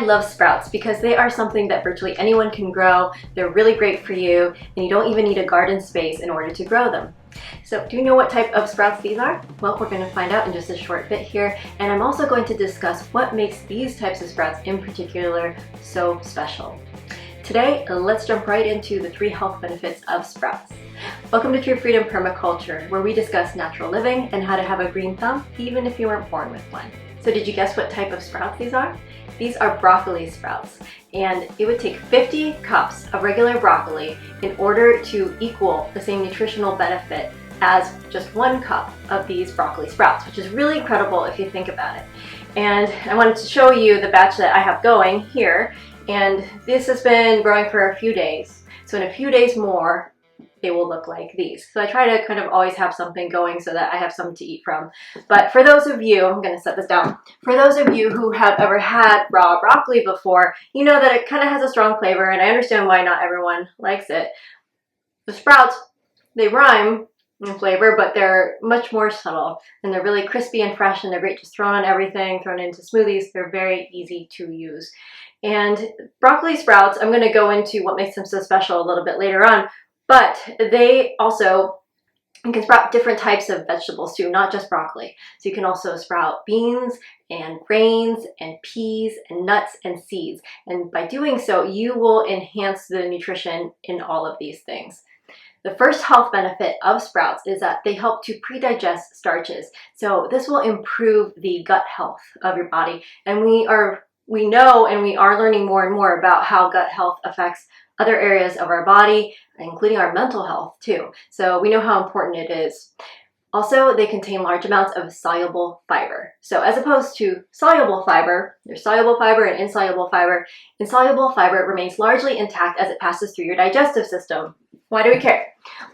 love sprouts because they are something that virtually anyone can grow. They're really great for you, and you don't even need a garden space in order to grow them. So do you know what type of sprouts these are? Well, we're going to find out in just a short bit here, and I'm also going to discuss what makes these types of sprouts in particular so special. Today, let's jump right into the 3 health benefits of sprouts. Welcome to True Freedom Permaculture, where we discuss natural living and how to have a green thumb even if you weren't born with one. So did you guess what type of sprouts these are? These are broccoli sprouts, and it would take 50 cups of regular broccoli in order to equal the same nutritional benefit as just 1 cup of these broccoli sprouts, which is really incredible if you think about it. And I wanted to show you the batch that I have going here, and this has been growing for a few days. So in a few days more, they will look like these. So I try to kind of always have something going so that I have something to eat from. But for those of you, I'm going to set this down. For those of you who have ever had raw broccoli before, you know that it kind of has a strong flavor, and I understand why not everyone likes it. The sprouts, they rhyme in flavor, but they're much more subtle, and they're really crispy and fresh, and they're great just thrown on everything, thrown into smoothies. They're very easy to use. And broccoli sprouts, I'm going to go into what makes them so special a little bit later on. But they also, you can sprout different types of vegetables too, not just broccoli. So you can also sprout beans and grains and peas and nuts and seeds. And by doing so, you will enhance the nutrition in all of these things. The first health benefit of sprouts is that they help to pre-digest starches. So this will improve the gut health of your body. And we know and we are learning more and more about how gut health affects other areas of our body, including our mental health too. So we know how important it is. Also, they contain large amounts of soluble fiber. So as opposed to soluble fiber, there's soluble fiber and insoluble fiber. Insoluble fiber remains largely intact as it passes through your digestive system. Why do we care?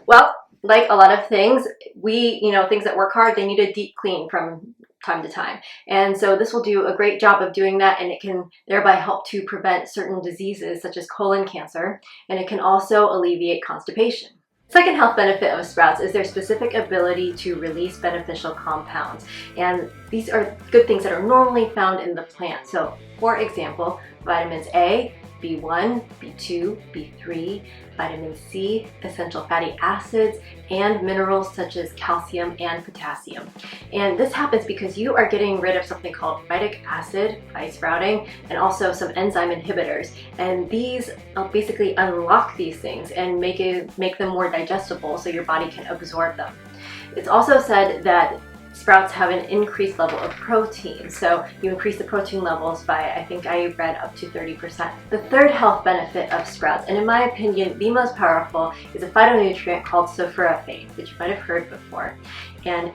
Well, like a lot of things, things that work hard, they need a deep clean from time to time. And so this will do a great job of doing that, and it can thereby help to prevent certain diseases such as colon cancer, and it can also alleviate constipation. Second health benefit of sprouts is their specific ability to release beneficial compounds. And these are good things that are normally found in the plant. So for example, vitamins A, B1, B2, B3, vitamin C, essential fatty acids, and minerals such as calcium and potassium. And this happens because you are getting rid of something called phytic acid by sprouting, and also some enzyme inhibitors. And these basically unlock these things and make them more digestible so your body can absorb them. It's also said that sprouts have an increased level of protein. So you increase the protein levels by, I think I read, up to 30%. The third health benefit of sprouts, and in my opinion, the most powerful, is a phytonutrient called sulforaphane, which you might have heard before. And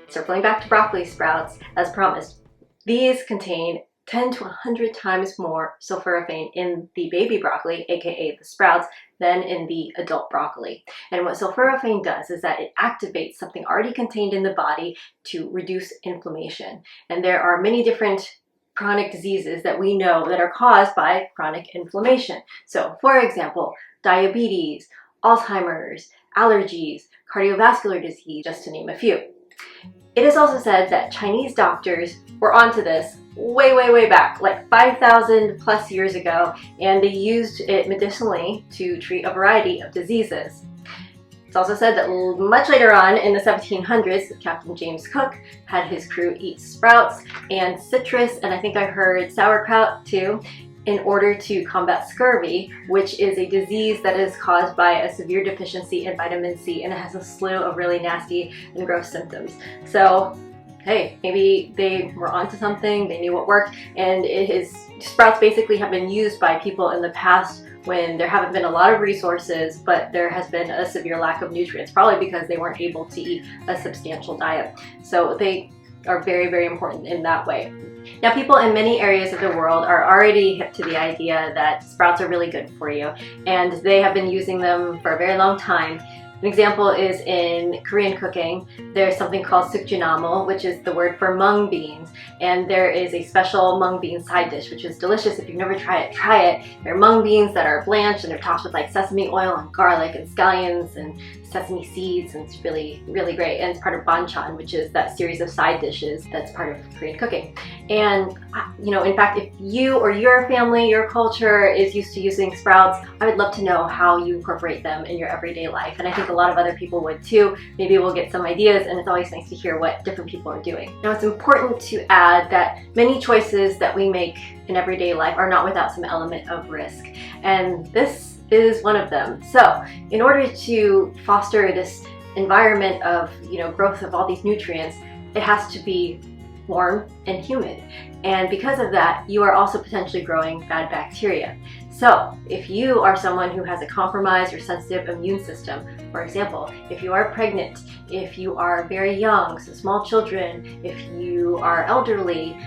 circling back to broccoli sprouts, as promised, these contain 10 to 100 times more sulforaphane in the baby broccoli, aka the sprouts, than in the adult broccoli. And what sulforaphane does is that it activates something already contained in the body to reduce inflammation. And there are many different chronic diseases that we know that are caused by chronic inflammation. So for example, diabetes, Alzheimer's, allergies, cardiovascular disease, just to name a few. It is also said that Chinese doctors were onto this way back, like 5,000 plus years ago, and they used it medicinally to treat a variety of diseases. It's also said that much later on in the 1700s, Captain James Cook had his crew eat sprouts and citrus, and I think I heard sauerkraut too, in order to combat scurvy, which is a disease that is caused by a severe deficiency in vitamin C, and it has a slew of really nasty and gross symptoms. So hey, maybe they were onto something, they knew what worked, and sprouts basically have been used by people in the past when there haven't been a lot of resources, but there has been a severe lack of nutrients, probably because they weren't able to eat a substantial diet. So they are very important in that way. Now, people in many areas of the world are already hip to the idea that sprouts are really good for you, and they have been using them for a very long time. An example is in Korean cooking. There's something called sukjinamul, which is the word for mung beans, and there is a special mung bean side dish, which is delicious. If you've never tried it, try it. They're mung beans that are blanched and they're topped with like sesame oil and garlic and scallions and sesame seeds, and it's really, really great. And it's part of banchan, which is that series of side dishes that's part of Korean cooking. And in fact, if you or your family, your culture is used to using sprouts, I would love to know how you incorporate them in your everyday life. And I think a lot of other people would too. Maybe we'll get some ideas, and it's always nice to hear what different people are doing. Now, it's important to add that many choices that we make in everyday life are not without some element of risk. And this is one of them. So in order to foster this environment of growth of all these nutrients, it has to be warm and humid. And because of that, you are also potentially growing bad bacteria. So if you are someone who has a compromised or sensitive immune system, for example, if you are pregnant, if you are very young, so small children, if you are elderly,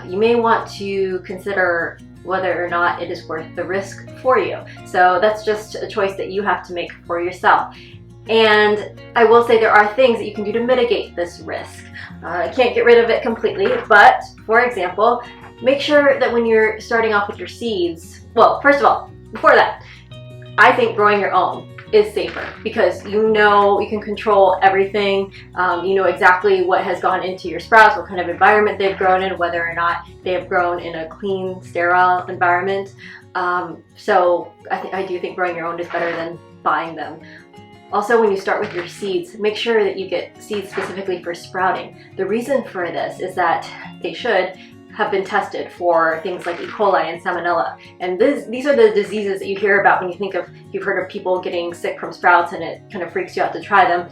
you may want to consider whether or not it is worth the risk for you. So that's just a choice that you have to make for yourself. And I will say there are things that you can do to mitigate this risk. I can't get rid of it completely, but for example, make sure that when you're starting off with your seeds, well, first of all, before that, I think growing your own is safer because you can control everything. You know exactly what has gone into your sprouts, what kind of environment they've grown in, whether or not they have grown in a clean, sterile environment. So I do think growing your own is better than buying them. Also, when you start with your seeds, make sure that you get seeds specifically for sprouting. The reason for this is that they should have been tested for things like E. coli and Salmonella. And these are the diseases that you hear about when you've heard of people getting sick from sprouts, and it kind of freaks you out to try them.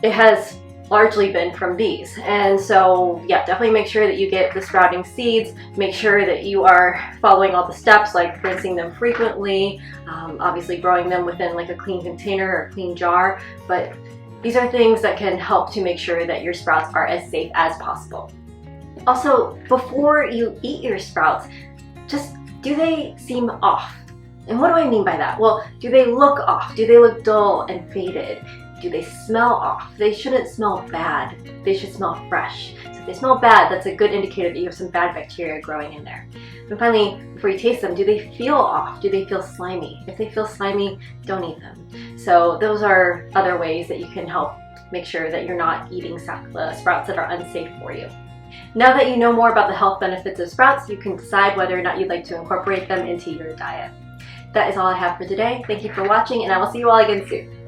It has largely been from these. And so yeah, definitely make sure that you get the sprouting seeds. Make sure that you are following all the steps, like rinsing them frequently, obviously growing them within like a clean container or clean jar. But these are things that can help to make sure that your sprouts are as safe as possible. Also, before you eat your sprouts, do they seem off? And what do I mean by that? Well, do they look off? Do they look dull and faded? Do they smell off? They shouldn't smell bad. They should smell fresh. So if they smell bad, that's a good indicator that you have some bad bacteria growing in there. And finally, before you taste them, do they feel off? Do they feel slimy? If they feel slimy, don't eat them. So those are other ways that you can help make sure that you're not eating sprouts that are unsafe for you. Now that you know more about the health benefits of sprouts, you can decide whether or not you'd like to incorporate them into your diet. That is all I have for today. Thank you for watching, and I will see you all again soon.